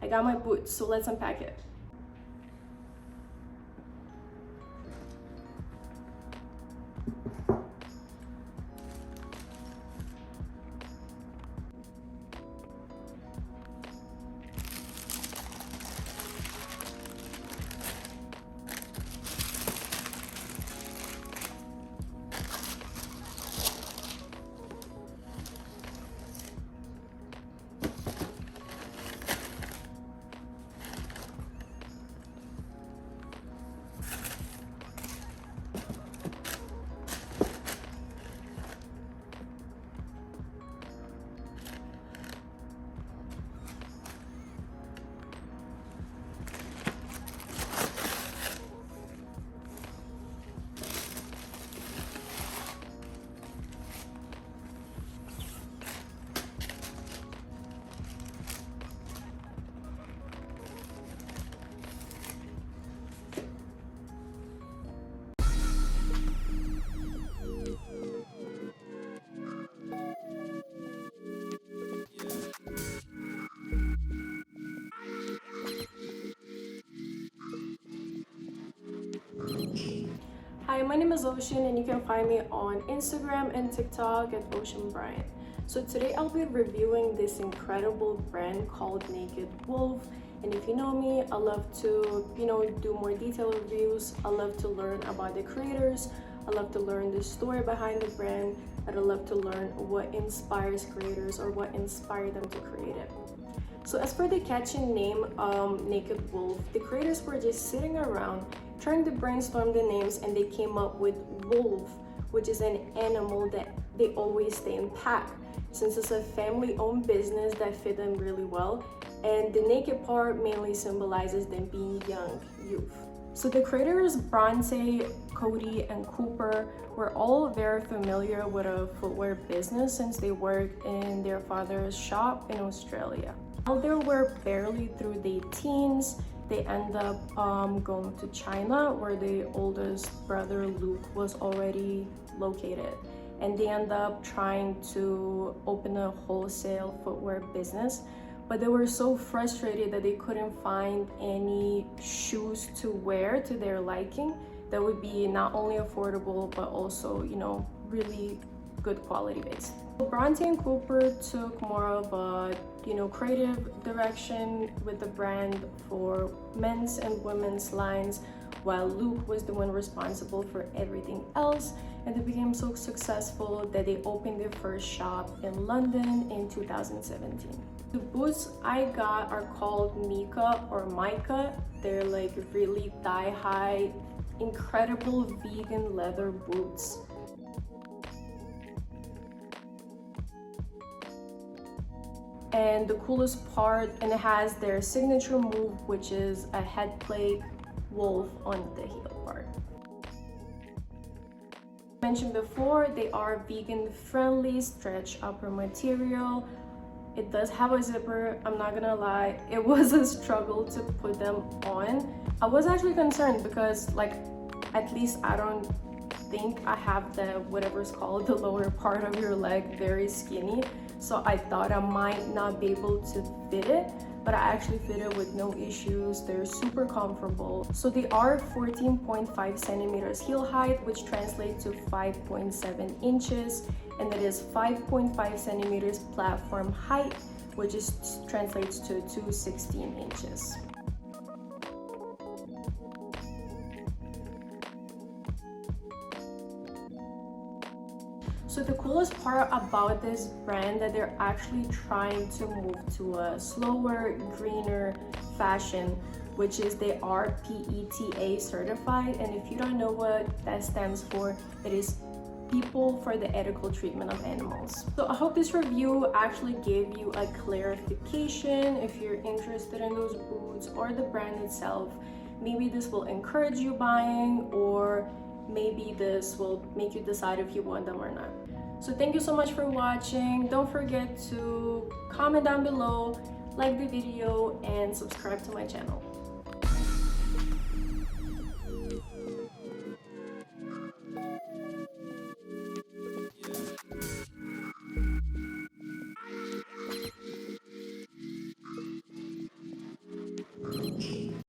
I got my boots, so let's unpack it. Hi, my name is Ocean and you can find me on Instagram and TikTok at Ocean Bryant. So today I'll be reviewing this incredible brand called Nakedwolfe. And if you know me, I love to, do more detailed reviews. I love to learn about the creators. I love to learn the story behind the brand. And I love to learn what inspires creators or what inspired them to create it. So as for the catchy name, Nakedwolfe, the creators were just sitting around trying to brainstorm the names, and they came up with wolf, which is an animal that they always stay in pack, since it's a family-owned business that fit them really well, and the naked part mainly symbolizes them being young youth. So the creators Bronte, Cody, and Cooper were all very familiar with a footwear business since they worked in their father's shop in Australia. While they were barely through their teens, they end up going to China, where the oldest brother Luke was already located, and they end up trying to open a wholesale footwear business, but they were so frustrated that they couldn't find any shoes to wear to their liking that would be not only affordable but also, really good quality based. Bronte and Cooper took more of a creative direction with the brand for men's and women's lines, while Luke was the one responsible for everything else, and they became so successful that they opened their first shop in London in 2017. The boots I got are called Mika or Mika. They're like really thigh-high, incredible vegan leather boots. And the coolest part, and it has their signature move, which is a head plate wolf on the heel part. Mentioned before, they are vegan friendly stretch upper material. It does have a zipper. I'm not gonna lie, it was a struggle to put them on. I was actually concerned because at least I don't think I have the whatever's called the lower part of your leg very skinny, so I thought I might not be able to fit it, but I actually fit it with no issues. They're super comfortable. So they are 14.5 centimeters heel height, which translates to 5.7 inches, and that is 5.5 centimeters platform height, which translates to 216 inches. So the coolest part about this brand that they're actually trying to move to a slower, greener fashion, which is they are PETA certified. And if you don't know what that stands for, it is People for the Ethical Treatment of Animals. So I hope this review actually gave you a clarification if you're interested in those boots or the brand itself. Maybe this will encourage you buying, or maybe this will make you decide if you want them or not. So thank you so much for watching. Don't forget to comment down below, like the video, and subscribe to my channel.